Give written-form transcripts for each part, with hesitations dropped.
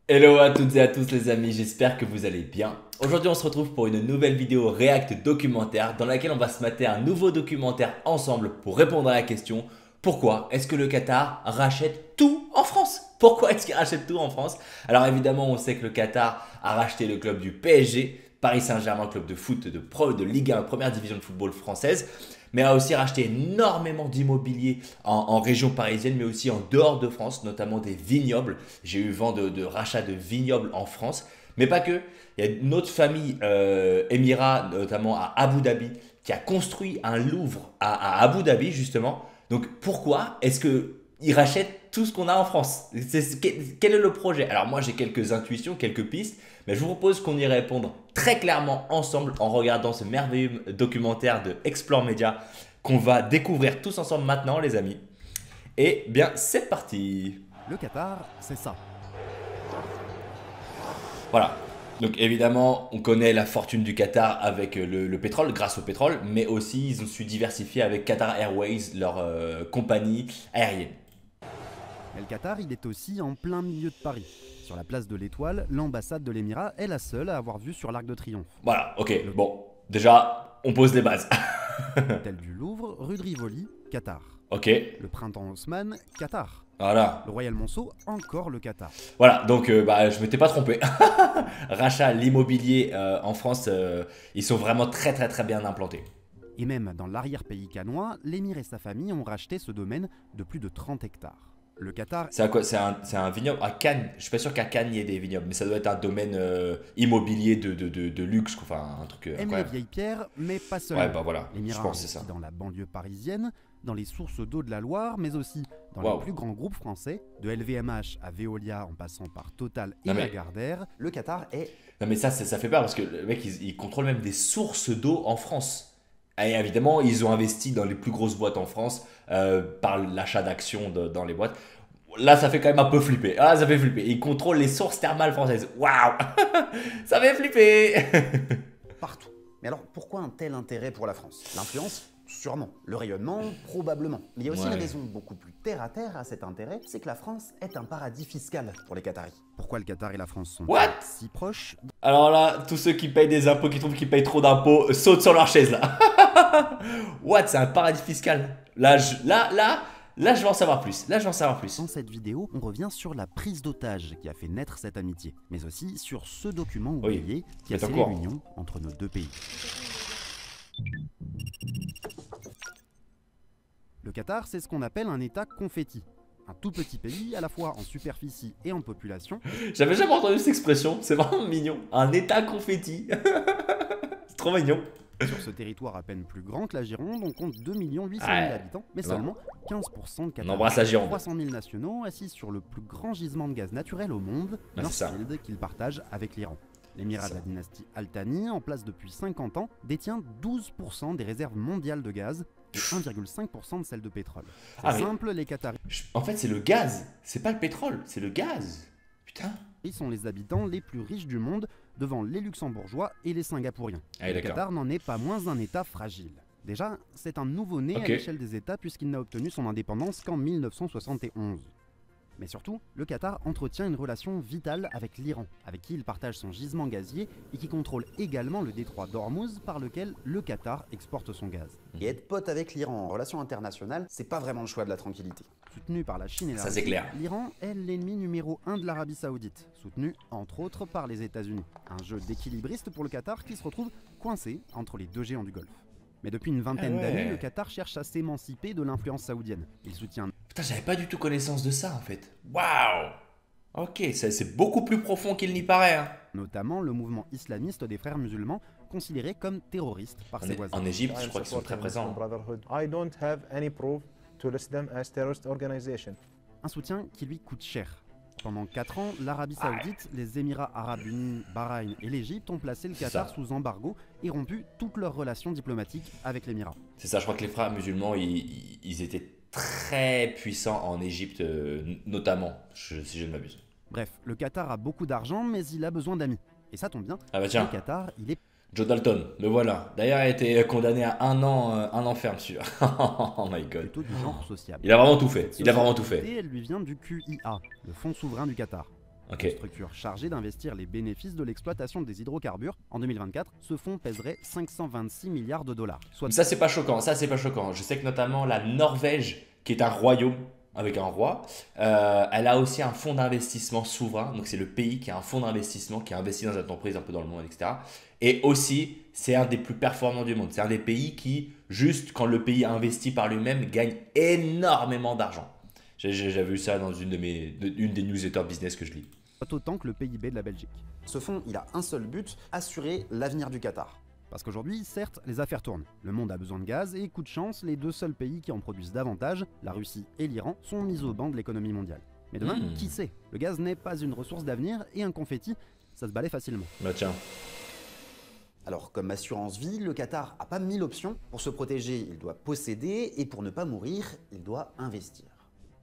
Hello à toutes et à tous les amis, j'espère que vous allez bien. Aujourd'hui on se retrouve pour une nouvelle vidéo React documentaire dans laquelle on va se mater un nouveau documentaire ensemble pour répondre à la question: pourquoi est-ce que le Qatar rachète tout en France? Pourquoi est-ce qu'il rachète tout en France? Alors évidemment on sait que le Qatar a racheté le club du PSG, Paris Saint-Germain, club de foot de Ligue 1, première division de football française, mais a aussi racheté énormément d'immobilier en région parisienne, mais aussi en dehors de France, notamment des vignobles. J'ai eu vent de rachat de vignobles en France, mais pas que. Il y a une autre famille émirat, notamment à Abu Dhabi, qui a construit un Louvre à Abu Dhabi, justement. Donc pourquoi est-ce qu'ils rachètent tout ce qu'on a en France? Quel est le projet? Alors moi j'ai quelques intuitions, quelques pistes, mais je vous propose qu'on y réponde très clairement ensemble en regardant ce merveilleux documentaire de Explore Media qu'on va découvrir tous ensemble maintenant les amis. Et bien c'est parti. Le Qatar, c'est ça. Voilà. Donc évidemment, on connaît la fortune du Qatar avec le pétrole, grâce au pétrole, mais aussi ils ont su diversifier avec Qatar Airways, leur compagnie aérienne. Mais le Qatar, il est aussi en plein milieu de Paris. Sur la place de l'Étoile, l'ambassade de l'Émirat est la seule à avoir vue sur l'Arc de Triomphe. Voilà, ok, bon, déjà, on pose les bases. L'hôtel du Louvre, rue de Rivoli, Qatar. Ok, Le printemps Haussmann, Qatar. voilà. Le Royal Monceau, encore le Qatar. Voilà, donc je m'étais pas trompé. Rachat, l'immobilier en France, ils sont vraiment très bien implantés. Et même dans l'arrière-pays cannois, l'émir et sa famille ont racheté ce domaine de plus de 30 hectares. Le Qatar C'est à quoi? C'est un vignoble à Cannes. Je suis pas sûr qu'à Cannes il y ait des vignobles, mais ça doit être un domaine immobilier de luxe, quoi. Enfin un truc aime les incroyable. vieilles pierres, mais pas seulement. Ouais, bah voilà, je L'Émirat pense que c'est investit ça. dans la banlieue parisienne, dans les sources d'eau de la Loire, mais aussi dans Waouh. les plus grands groupes français, de LVMH à Veolia en passant par Total et Non, mais- Lagardère. Le Qatar est Non mais ça fait peur parce que le mec il contrôle même des sources d'eau en France. Et évidemment, ils ont investi dans les plus grosses boîtes en France par l'achat d'actions dans les boîtes. Là, ça fait quand même un peu flipper. Ah, ça fait flipper. Ils contrôlent les sources thermales françaises. Waouh. Ça fait flipper. partout. Mais alors, pourquoi un tel intérêt pour la France? L'influence? Sûrement. Le rayonnement? Probablement. Mais il y a aussi Ouais. une raison beaucoup plus terre-à-terre à cet intérêt, c'est que la France est un paradis fiscal pour les Qataris. Pourquoi le Qatar et la France sont What? si proches? Alors là, tous ceux qui payent des impôts, qui trouvent qu'ils payent trop d'impôts, sautent sur leur chaise là. What? C'est un paradis fiscal. Là, je veux en savoir plus. Là, je veux en savoir plus. Dans cette vidéo, on revient sur la prise d'otage qui a fait naître cette amitié, mais aussi sur ce document Oui, oublié qui a c'est scellé encore. l'union entre nos deux pays. Le Qatar, c'est ce qu'on appelle un État confetti. Un tout petit pays, à la fois en superficie et en population, J'avais jamais entendu cette expression. C'est vraiment mignon. Un état confetti. C'est trop mignon. sur ce territoire à peine plus grand que la Gironde, on compte 2 800 000 Ouais. habitants, mais Non. seulement 15% de On Qataris. embrasse la Gironde. 300 000 nationaux assis sur le plus grand gisement de gaz naturel au monde, Ah, North c'est ça. Field, qu'ils partagent avec l'Iran. L'émirat C'est de ça. la dynastie Al-Thani, en place depuis 50 ans, détient 12% des réserves mondiales de gaz et 1,5% de celles de pétrole. C'est Ah, mais- simple, les Qataris En fait, c'est le gaz. C'est pas le pétrole, c'est le gaz. Putain. sont les habitants les plus riches du monde, devant les Luxembourgeois et les Singapouriens. Ah, Le d'accord. Qatar n'en est pas moins un État fragile. Déjà, c'est un nouveau-né Ok. à l'échelle des États puisqu'il n'a obtenu son indépendance qu'en 1971. Mais surtout, le Qatar entretient une relation vitale avec l'Iran, avec qui il partage son gisement gazier et qui contrôle également le détroit d'Ormuz par lequel le Qatar exporte son gaz. Et être pote avec l'Iran en relation internationale, c'est pas vraiment le choix de la tranquillité. Soutenu par la Chine et la Ça, c'est Russie, clair. l'Iran est l'ennemi numéro 1 de l'Arabie Saoudite, soutenu entre autres par les États-Unis. Un jeu d'équilibriste pour le Qatar qui se retrouve coincé entre les deux géants du Golfe. Mais depuis une vingtaine Ah ouais. d'années, le Qatar cherche à s'émanciper de l'influence saoudienne. Il soutient Putain, j'avais pas du tout connaissance de ça en fait. Waouh. Ok, c'est beaucoup plus profond qu'il n'y paraît. Hein. notamment le mouvement islamiste des frères musulmans, considéré comme terroriste par ses voisins. En Égypte, I je am crois qu'ils sont très supporting Muslim présents. Brotherhood. I don't have any proof to list them as terrorist organization. Un soutien qui lui coûte cher. Pendant 4 ans, l'Arabie Saoudite, les Émirats Arabes Unis, Bahreïn et l'Égypte ont placé le Qatar ça. sous embargo et rompu toutes leurs relations diplomatiques avec l'Émirat. C'est ça, je crois que les frères musulmans, ils étaient très puissants en Égypte, notamment, si je ne m'abuse. Bref, le Qatar a beaucoup d'argent, mais il a besoin d'amis. Et ça tombe bien, Ah bah le tiens, Qatar, il est Joe Dalton, le voilà. D'ailleurs, il a été condamné à un an ferme, celui-là. Oh my god. plutôt du genre sociable. Il a vraiment tout fait. Cette Il a vraiment tout fait. sociabilité, elle lui vient du QIA, le Fonds souverain du Qatar. Ok. Une structure chargée d'investir les bénéfices de l'exploitation des hydrocarbures. En 2024, ce fonds pèserait 526 milliards de dollars. Soit Ça, c'est pas choquant. Ça, c'est pas choquant. Je sais que notamment la Norvège, qui est un royaume avec un roi, elle a aussi un fonds d'investissement souverain. Donc, c'est le pays qui a un fonds d'investissement qui investit dans des entreprises un peu dans le monde, etc. Et aussi, c'est un des plus performants du monde. C'est un des pays qui, juste quand le pays investit par lui-même, gagne énormément d'argent. J'ai vu ça dans une des newsletters business que je lis. autant que le PIB de la Belgique. Ce fonds, il a un seul but, assurer l'avenir du Qatar. Parce qu'aujourd'hui, certes, les affaires tournent. Le monde a besoin de gaz et, coup de chance, les deux seuls pays qui en produisent davantage, la Russie et l'Iran, sont mis au banc de l'économie mondiale. Mais demain, qui sait? Le gaz n'est pas une ressource d'avenir et un confetti, ça se balaie facilement. Bah tiens. Alors, comme assurance vie, le Qatar n'a pas 1000 options. Pour se protéger, il doit posséder et pour ne pas mourir, il doit investir.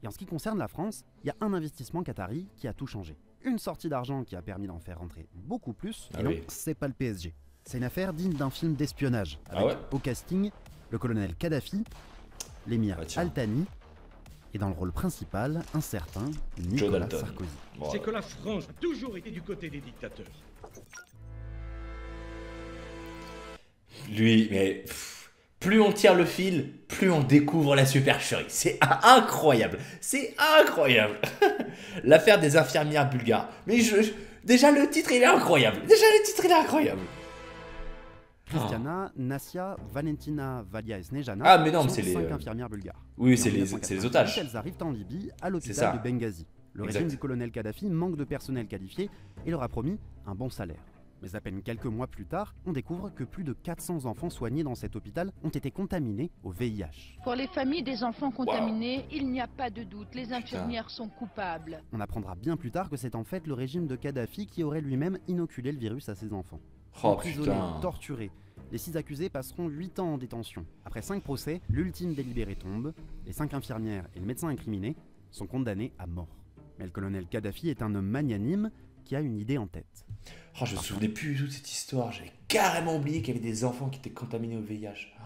Et en ce qui concerne la France, il y a un investissement qatari qui a tout changé. Une sortie d'argent qui a permis d'en faire rentrer beaucoup plus. Ah et non, oui. c'est pas le PSG. C'est une affaire digne d'un film d'espionnage. Avec ouais au casting, le colonel Kadhafi, l'émir Ah, tiens. Al-Thani, et dans le rôle principal, un certain Joe Nicolas Dalton. Sarkozy. Bon, C'est que la France a toujours été du côté des dictateurs. lui, mais plus on tire le fil, plus on découvre la supercherie. C'est incroyable. C'est incroyable. L'affaire des infirmières bulgares. Mais déjà le titre il est incroyable. Christiana, Nassia, Valentina, Valia et Snejana Ah, mais non, mais sont c'est les, 5 infirmières bulgares. Oui, Et c'est en les 1998, otages. Elles arrivent en Libye, à C'est l'hôpital ça. de Benghazi. Le Exact. régime du colonel Kadhafi manque de personnel qualifié et leur a promis un bon salaire. Mais à peine quelques mois plus tard, on découvre que plus de 400 enfants soignés dans cet hôpital ont été contaminés au VIH. Pour les familles des enfants contaminés, il n'y a pas de doute, les infirmières sont coupables. On apprendra bien plus tard que c'est en fait le régime de Kadhafi qui aurait lui-même inoculé le virus à ses enfants. Oh Emprisonnés, putain. torturés, les 6 accusés passeront 8 ans en détention. Après 5 procès, l'ultime délibéré tombe, les 5 infirmières et le médecin incriminé sont condamnés à mort. Mais le colonel Kadhafi est un homme magnanime qui a une idée en tête. Oh, je me souvenais plus de toute cette histoire. J'avais carrément oublié qu'il y avait des enfants qui étaient contaminés au VIH. Oh,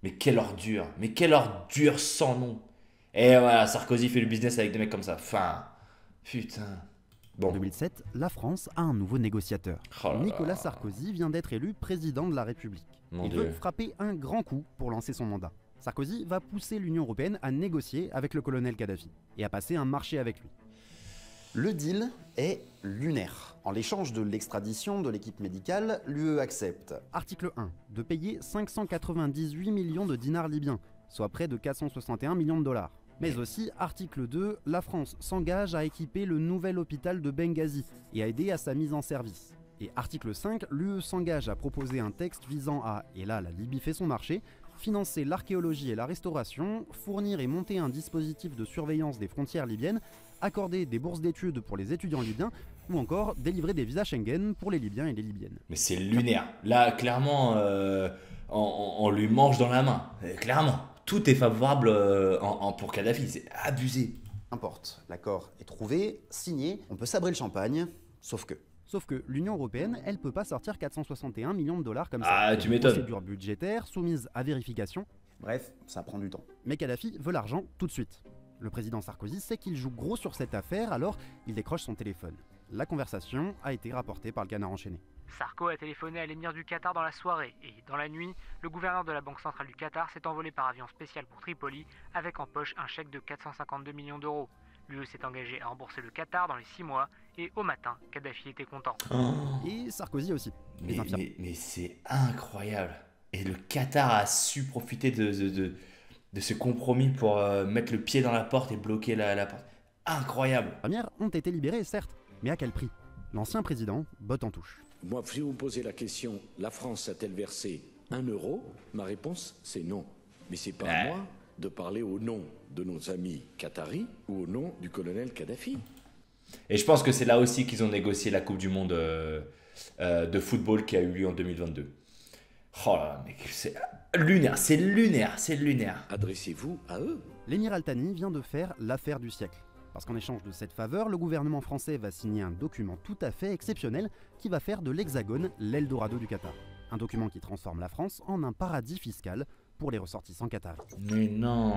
mais quelle ordure sans nom. Et voilà, Sarkozy fait le business avec des mecs comme ça. Enfin, putain. En Bon. 2007, la France a un nouveau négociateur. Oh là là. Nicolas Sarkozy vient d'être élu président de la République. Mon Il Dieu. veut frapper un grand coup pour lancer son mandat. Sarkozy va pousser l'Union européenne à négocier avec le colonel Kadhafi et à passer un marché avec lui. Le deal est lunaire. En l'échange de l'extradition de l'équipe médicale, l'UE accepte. Article 1. De payer 598 millions de dinars libyens, soit près de 461 millions de dollars. Mais aussi, article 2, la France s'engage à équiper le nouvel hôpital de Benghazi et à aider à sa mise en service. Et article 5, l'UE s'engage à proposer un texte visant à, et là la Libye fait son marché, financer l'archéologie et la restauration, fournir et monter un dispositif de surveillance des frontières libyennes, accorder des bourses d'études pour les étudiants libyens, ou encore délivrer des visas Schengen pour les Libyens et les Libyennes. Mais c'est lunaire. Là, clairement, on lui mange dans la main. Clairement. Tout est favorable pour Kadhafi. C'est abusé. Importe, l'accord est trouvé, signé, on peut sabrer le champagne, sauf que... Sauf que l'Union Européenne, elle peut pas sortir 461 millions de dollars comme ça. Ah, Il y a tu une m'étonnes. procédure budgétaire soumise à vérification. Bref, ça prend du temps. Mais Kadhafi veut l'argent tout de suite. Le président Sarkozy sait qu'il joue gros sur cette affaire, alors il décroche son téléphone. La conversation a été rapportée par le Canard enchaîné. Sarko a téléphoné à l'émir du Qatar dans la soirée et, dans la nuit, le gouverneur de la Banque centrale du Qatar s'est envolé par avion spécial pour Tripoli avec en poche un chèque de 452 millions d'euros. L'UE s'est engagé à rembourser le Qatar dans les 6 mois et au matin, Kadhafi était content. Et Sarkozy aussi. Les infirmières. Mais c'est incroyable. Et le Qatar a su profiter de ce compromis pour mettre le pied dans la porte et bloquer la porte. Incroyable. Infirmières ont été libérées, certes, mais à quel prix? L'ancien président botte en touche. Moi, si vous me posez la question, la France a-t-elle versé 1 euro? Ma réponse, c'est non. Mais c'est pas à moi de parler au nom de nos amis qataris ou au nom du colonel Kadhafi. Et je pense que c'est là aussi qu'ils ont négocié la Coupe du Monde de football qui a eu lieu en 2022. Oh là, mais c'est lunaire. Adressez-vous à eux. L'émir Al-Thani vient de faire l'affaire du siècle. Parce qu'en échange de cette faveur, le gouvernement français va signer un document tout à fait exceptionnel qui va faire de l'Hexagone l'Eldorado du Qatar. Un document qui transforme la France en un paradis fiscal pour les ressortissants qataris. Mais non.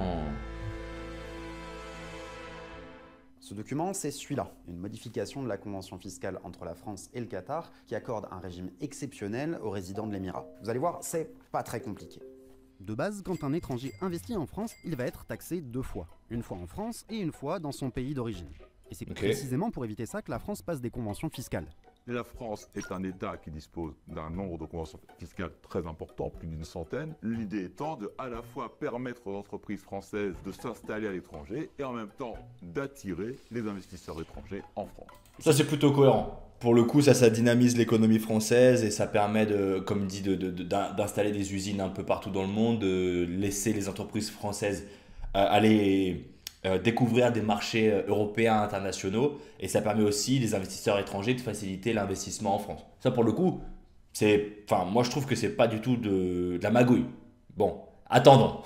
Ce document, c'est celui-là, une modification de la convention fiscale entre la France et le Qatar qui accorde un régime exceptionnel aux résidents de l'Émirat. Vous allez voir, c'est pas très compliqué. De base, quand un étranger investit en France, il va être taxé 2 fois. Une fois en France et une fois dans son pays d'origine. Et c'est précisément pour éviter ça que la France passe des conventions fiscales. La France est un État qui dispose d'un nombre de conventions fiscales très important, plus d'une centaine. L'idée étant de à la fois permettre aux entreprises françaises de s'installer à l'étranger et en même temps d'attirer les investisseurs étrangers en France. Ça c'est plutôt cohérent. Pour le coup, ça dynamise l'économie française et ça permet, comme dit, d'installer des usines un peu partout dans le monde, de laisser les entreprises françaises aller découvrir des marchés européens, internationaux, et ça permet aussi les investisseurs étrangers de faciliter l'investissement en France. Ça pour le coup, moi je trouve que c'est pas du tout de la magouille. Bon, attendons.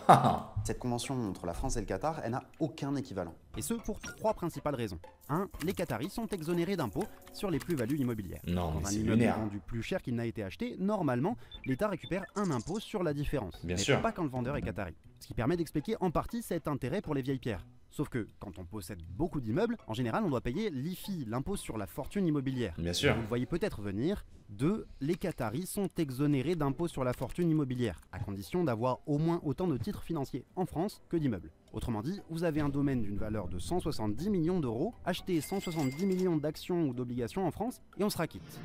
Cette convention entre la France et le Qatar, elle n'a aucun équivalent. Et ce pour 3 principales raisons. 1. Les Qataris sont exonérés d'impôts sur les plus-values immobilières. Non, mais Quand un c'est immeuble est lunaire. vendu plus cher qu'il n'a été acheté, normalement, l'État récupère un impôt sur la différence. Bien mais sûr. pas quand le vendeur est qatari. Ce qui permet d'expliquer en partie cet intérêt pour les vieilles pierres. Sauf que, quand on possède beaucoup d'immeubles, en général, on doit payer l'IFI, l'impôt sur la fortune immobilière. Bien sûr. Vous le voyez peut-être venir. 2. Les Qataris sont exonérés d'impôt sur la fortune immobilière, à condition d'avoir au moins autant de titres financiers en France que d'immeubles. Autrement dit, vous avez un domaine d'une valeur de 170 millions d'euros, achetez 170 millions d'actions ou d'obligations en France, et on sera quitte.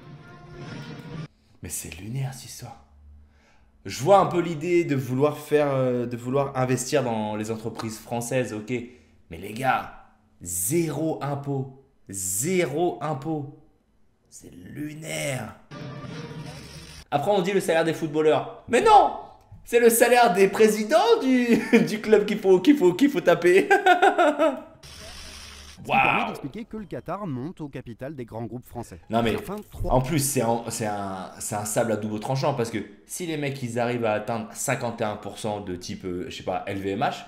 Mais c'est lunaire cette histoire. Je vois un peu l'idée de vouloir investir dans les entreprises françaises, ok. Mais les gars, 0 impôt. 0 impôt. C'est lunaire. Après on dit le salaire des footballeurs. Mais non, c'est le salaire des présidents du club qu'il faut taper. Ce qui permet d'expliquer que le Qatar monte au capital des grands groupes français. Non mais Enfin, 3. en plus c'est un sable à double tranchant parce que si les mecs ils arrivent à atteindre 51% de type je sais pas LVMH,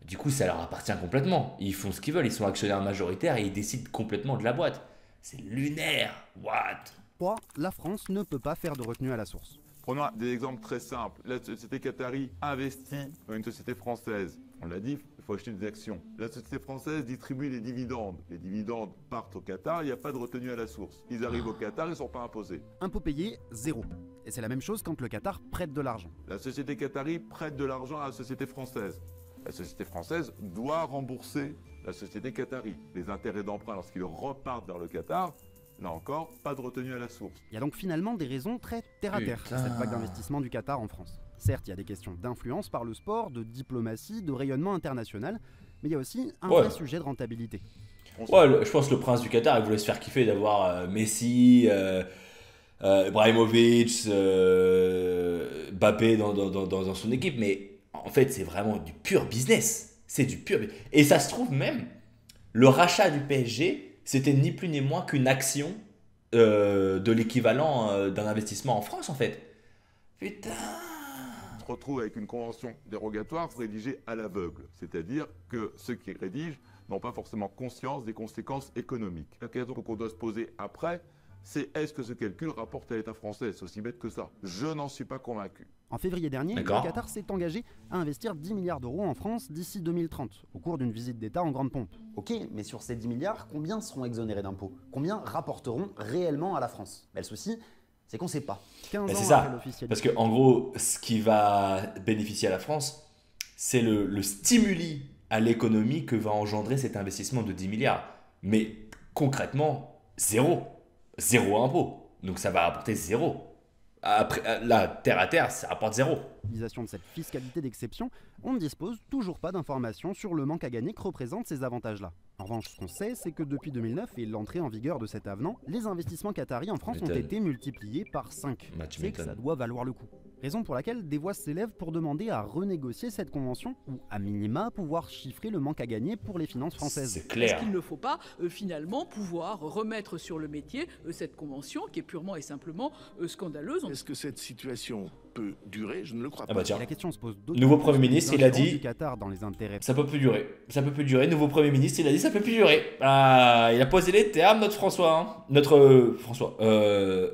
du coup ça leur appartient complètement. Ils font ce qu'ils veulent, ils sont actionnaires majoritaires et ils décident complètement de la boîte. C'est lunaire. What? 3. La France ne peut pas faire de retenue à la source. Prenons des exemples très simples. La société qatari investit dans une société française. On l'a dit, il faut acheter des actions. La société française distribue les dividendes. Les dividendes partent au Qatar, il n'y a pas de retenue à la source. Ils arrivent au Qatar, ils ne sont pas imposés. Impôt payé, 0. Et c'est la même chose quand le Qatar prête de l'argent. La société qatari prête de l'argent à la société française. La société française doit rembourser la société qatari. Les intérêts d'emprunt lorsqu'ils repartent vers le Qatar, là encore, pas de retenue à la source. Il y a donc finalement des raisons très terre-à-terre à cette vague d'investissement du Qatar en France. Certes, il y a des questions d'influence par le sport, de diplomatie, de rayonnement international, mais il y a aussi un vrai sujet de rentabilité. Ouais, je pense que le prince du Qatar, il voulait se faire kiffer d'avoir Messi, Ibrahimovic, Mbappé dans son équipe, mais en fait, c'est vraiment du pur business. C'est du pur business. Et ça se trouve même, le rachat du PSG, c'était ni plus ni moins qu'une action de l'équivalent d'un investissement en France, en fait. Putain. On se retrouve avec une convention dérogatoire rédigée à l'aveugle, c'est-à-dire que ceux qui rédigent n'ont pas forcément conscience des conséquences économiques. La question qu'on doit se poser après, c'est est-ce que ce calcul rapporte à l'État français? C'est aussi bête que ça. Je n'en suis pas convaincu. En février dernier, le Qatar s'est engagé à investir 10 milliards d'euros en France d'ici 2030, au cours d'une visite d'État en grande pompe. Ok, mais sur ces 10 milliards, combien seront exonérés d'impôts? Combien rapporteront réellement à la France? Le souci, c'est qu'on ne sait pas. 15 ans après l'officialité. Parce qu'en gros, ce qui va bénéficier à la France, c'est le stimuli à l'économie que va engendrer cet investissement de 10 milliards. Mais concrètement, 0. 0 impôt. Donc ça va rapporter 0. Après, là, terre à terre, ça rapporte 0. L'utilisation de cette fiscalité d'exception, on ne dispose toujours pas d'informations sur le manque à gagner que représentent ces avantages-là. En revanche, ce qu'on sait, c'est que depuis 2009 et l'entrée en vigueur de cet avenant, les investissements qataris en France ont été multipliés par 5. C'est que ça doit valoir le coup. Raison pour laquelle des voix s'élèvent pour demander à renégocier cette convention ou à minima pouvoir chiffrer le manque à gagner pour les finances françaises. C'est clair. Est-ce qu'il ne faut pas finalement pouvoir remettre sur le métier cette convention qui est purement et simplement scandaleuse? Est-ce que cette situation peut durer? Je ne le crois pas. Ah bah tiens. La question se pose Nouveau Premier ministre, il a dit du Qatar dans les intérêts. Ça peut plus durer. Ça peut plus durer. Nouveau Premier ministre, il a dit ça peut plus durer. Ah, il a posé les termes, notre François. Hein. Notre François.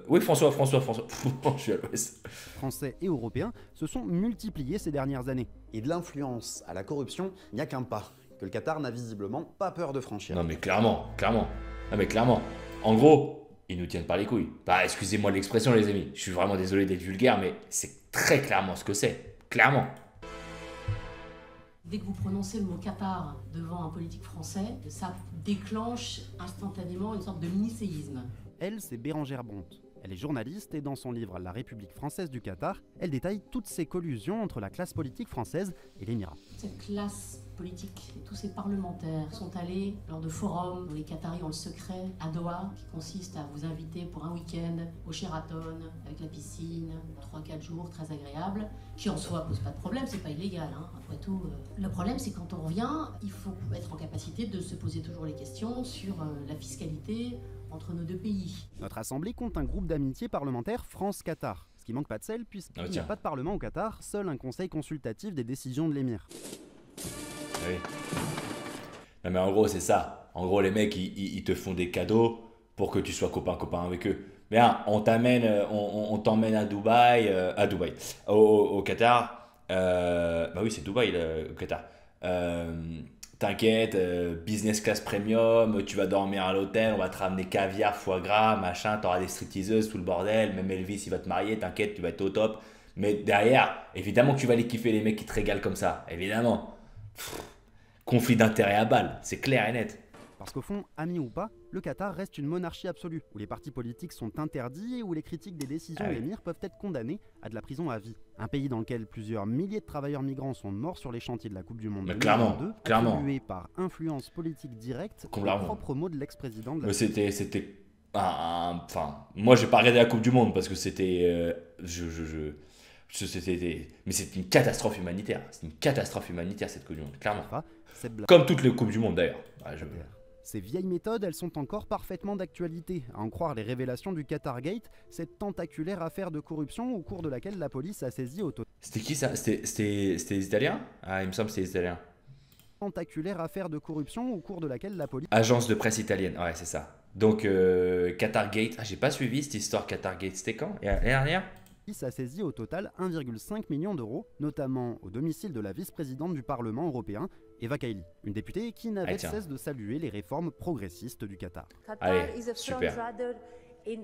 Oui, François. Je suis à l'ouest. Français et européens se sont multipliés ces dernières années. Et de l'influence à la corruption, il n'y a qu'un pas. que le Qatar n'a visiblement pas peur de franchir. Non mais clairement. Non mais clairement. En gros, ils nous tiennent par les couilles. Bah excusez-moi l'expression les amis, je suis vraiment désolé d'être vulgaire, mais c'est très clairement ce que c'est. Clairement. Dès que vous prononcez le mot Qatar devant un politique français, ça déclenche instantanément une sorte de mini-séisme. Elle, c'est Bérengère Bonte. Elle est journaliste et dans son livre La République française du Qatar, elle détaille toutes ces collusions entre la classe politique française et l'Émirat. Cette classe politique et tous ces parlementaires sont allés lors de forums où les Qataris ont le secret à Doha, qui consiste à vous inviter pour un week-end au Sheraton, avec la piscine, 3-4 jours très agréables, qui en soi pose pas de problème, c'est pas illégal, hein, après tout. Le problème c'est quand on revient, il faut être en capacité de se poser toujours les questions sur la fiscalité entre nos deux pays. Notre assemblée compte un groupe d'amitié parlementaire France-Qatar, ce qui manque pas de sel puisqu'il n'y a pas de parlement au Qatar, seul un conseil consultatif des décisions de l'émir. Oui. Non mais en gros c'est ça. En gros les mecs ils te font des cadeaux pour que tu sois copain avec eux. Mais hein, on t'emmène à Dubaï, au Qatar. Bah oui c'est Dubaï le Qatar. T'inquiète, business class premium, tu vas dormir à l'hôtel, on va te ramener caviar, foie gras, machin, t'auras des stripteaseuses, tout le bordel, même Elvis il va te marier, t'inquiète, tu vas être au top. Mais derrière, évidemment que tu vas les kiffer les mecs qui te régalent comme ça, évidemment. Conflit d'intérêts à balle, c'est clair et net. Parce qu'au fond, ami ou pas, le Qatar reste une monarchie absolue, où les partis politiques sont interdits et où les critiques des décisions de l'émir peuvent être condamnées à de la prison à vie. Un pays dans lequel plusieurs milliers de travailleurs migrants sont morts sur les chantiers de la Coupe du Monde 2022, attribués par influence politique directe, au propre mot de l'ex-président de la enfin, moi j'ai pas regardé la Coupe du Monde parce que c'était... mais c'est une catastrophe humanitaire. C'est une catastrophe humanitaire cette Coupe du Monde, clairement. Comme toutes les Coupes du Monde d'ailleurs. Ces vieilles méthodes, elles sont encore parfaitement d'actualité. À en croire les révélations du Qatar Gate, cette tentaculaire affaire de corruption au cours de laquelle la police a saisi au total... C'était qui ça? C'était les Italiens? Ah, il me semble que c'était les Italiens. Tentaculaire affaire de corruption au cours de laquelle la police... Agence de presse italienne, ouais c'est ça. Donc Qatar Gate, ah j'ai pas suivi cette histoire Qatar Gate, c'était quand? L'année dernière? A saisi au total 1,5 million d'euros, notamment au domicile de la vice-présidente du Parlement européen, Eva Kaili, une députée qui n'avait de cesse de saluer les réformes progressistes du Qatar. Allez, super. Et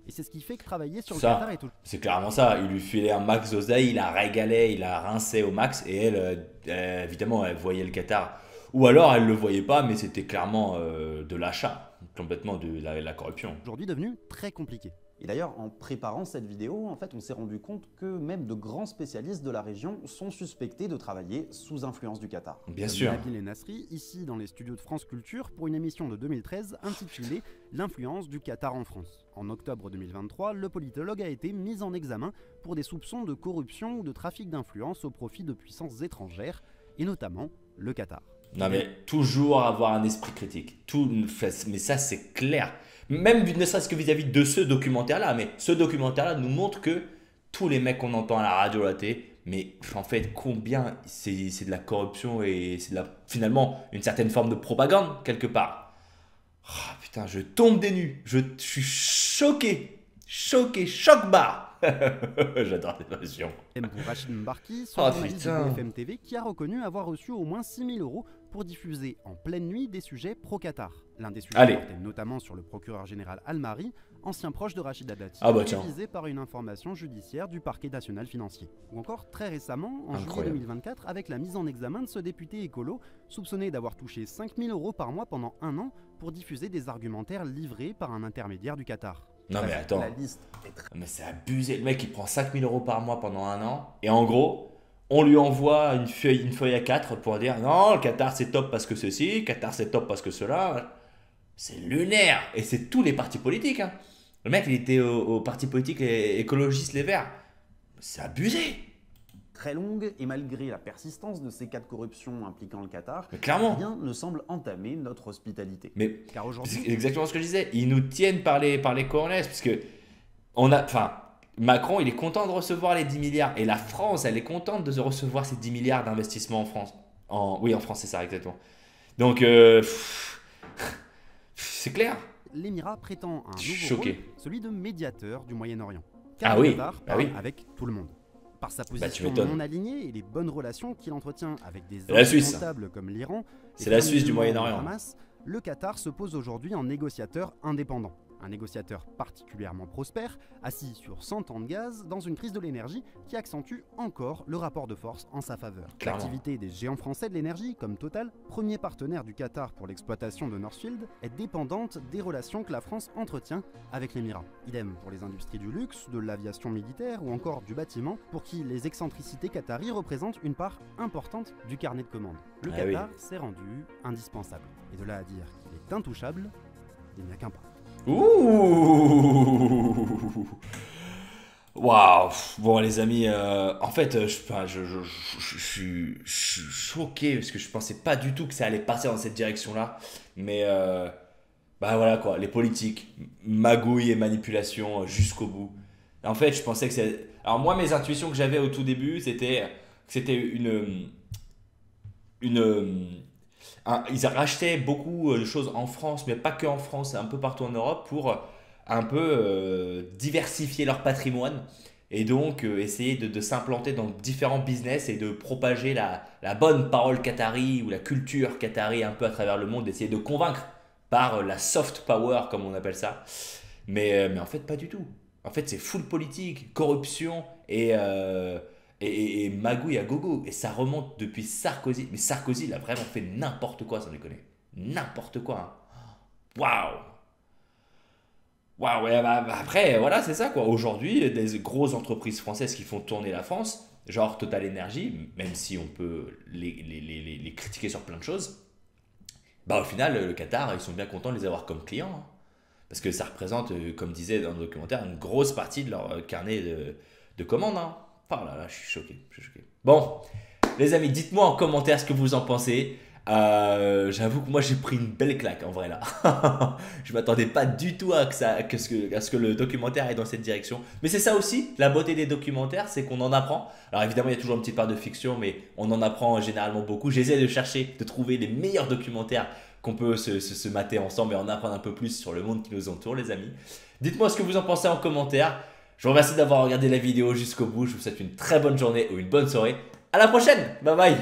c'est ce qui fait que travailler sur le Qatar est tout... C'est clairement ça, il lui filait un max d'oseille, il la régalait, il la rinçait au max, et elle, évidemment, elle voyait le Qatar. Ou alors elle le voyait pas, mais c'était clairement de l'achat, complètement de la corruption. Aujourd'hui devenu très compliqué. Et d'ailleurs, en préparant cette vidéo, en fait, on s'est rendu compte que même de grands spécialistes de la région sont suspectés de travailler sous influence du Qatar. Bien sûr. Nabil Nasri, ici dans les studios de France Culture, pour une émission de 2013 intitulée « L'influence du Qatar en France ». En octobre 2023, le politologue a été mis en examen pour des soupçons de corruption ou de trafic d'influence au profit de puissances étrangères, et notamment le Qatar. Non mais toujours avoir un esprit critique. Mais ça c'est clair. Même ne serait-ce que vis-à-vis de ce documentaire-là. Mais ce documentaire-là nous montre que tous les mecs qu'on entend à la radio, à la télé, mais en fait combien c'est de la corruption et c'est finalement une certaine forme de propagande quelque part. Oh, putain, je tombe des nues. Je suis choqué. Choc-barre. J'adore cette version. Pour Rachid Mbarki, journaliste de BFM TV, qui a reconnu avoir reçu au moins 6 000 € pour diffuser en pleine nuit des sujets pro-Qatar. L'un des sujets portait notamment sur le procureur général Al-Mari, ancien proche de Rachida Dati, visé par une information judiciaire du parquet national financier. Ou encore très récemment, en juillet 2024, avec la mise en examen de ce député écolo, soupçonné d'avoir touché 5 000 € par mois pendant 1 an pour diffuser des argumentaires livrés par un intermédiaire du Qatar. Non mais attends, mais c'est abusé, le mec il prend 5 000 € par mois pendant 1 an et en gros on lui envoie une feuille A4 pour dire non le Qatar c'est top parce que ceci, le Qatar c'est top parce que cela, c'est lunaire et c'est tous les partis politiques hein. Le mec il était au parti politique écologiste les Verts, c'est abusé. Très longue et malgré la persistance de ces cas de corruption impliquant le Qatar, rien ne semble entamer notre hospitalité. Mais car aujourd'hui, c'est exactement ce que je disais, ils nous tiennent par les cornets parce que Macron il est content de recevoir les 10 milliards et la France elle est contente de recevoir ces 10 milliards d'investissement en France. Oui en France c'est ça exactement. Donc c'est clair. L'Émirat prétend un nouveau rôle, celui de médiateur du Moyen-Orient. Car le Qatar parle avec tout le monde. Par sa tu position m'étonnes. non alignée et les bonnes relations qu'il entretient avec des La Suisse. incontables comme l'Iran, C'est la Suisse du Moyen-Orient. Hamas, le Qatar se pose aujourd'hui en négociateur indépendant. Un négociateur particulièrement prospère, assis sur 100 ans de gaz dans une crise de l'énergie qui accentue encore le rapport de force en sa faveur. Clairement. L'activité des géants français de l'énergie, comme Total, premier partenaire du Qatar pour l'exploitation de Northfield, est dépendante des relations que la France entretient avec l'Émirat. Idem pour les industries du luxe, de l'aviation militaire ou encore du bâtiment, pour qui les excentricités qataries représentent une part importante du carnet de commandes. Le Ah oui. Qatar s'est rendu indispensable. Et de là à dire qu'il est intouchable, il n'y a qu'un pas. Ouh. Waouh. Bon les amis, en fait, je suis choqué parce que je pensais pas du tout que ça allait partir dans cette direction-là. Mais bah voilà quoi, les politiques, magouille et manipulation jusqu'au bout. En fait, je pensais que c'est. Alors moi, mes intuitions que j'avais au tout début, c'était que c'était ils rachetaient beaucoup de choses en France, mais pas que en France, un peu partout en Europe, pour un peu diversifier leur patrimoine et donc essayer de s'implanter dans différents business et de propager la bonne parole qatari ou la culture qatari un peu à travers le monde, d'essayer de convaincre par la soft power comme on appelle ça. Mais en fait pas du tout. En fait c'est full politique, corruption et magouille à gogo. Et ça remonte depuis Sarkozy. Mais Sarkozy, il a vraiment fait n'importe quoi, sans déconner. N'importe quoi. Hein. Waouh. Waouh, ouais, bah, après, voilà, c'est ça quoi. Aujourd'hui, des grosses entreprises françaises qui font tourner la France, genre Total Energy, même si on peut les critiquer sur plein de choses, bah au final, le Qatar, ils sont bien contents de les avoir comme clients. Hein. Parce que ça représente, comme disait dans le documentaire, une grosse partie de leur carnet de commandes. Hein. Oh là là, je suis choqué. Bon, les amis, dites-moi en commentaire ce que vous en pensez. J'avoue que moi j'ai pris une belle claque en vrai là. Je m'attendais pas du tout à ce que le documentaire aille dans cette direction. Mais c'est ça aussi, la beauté des documentaires, c'est qu'on en apprend. Alors évidemment, il y a toujours une petite part de fiction, mais on en apprend généralement beaucoup. J'essaie de chercher, de trouver les meilleurs documentaires qu'on peut se mater ensemble et en apprendre un peu plus sur le monde qui nous entoure, les amis. Dites-moi ce que vous en pensez en commentaire. Je vous remercie d'avoir regardé la vidéo jusqu'au bout. Je vous souhaite une très bonne journée ou une bonne soirée. À la prochaine. Bye bye.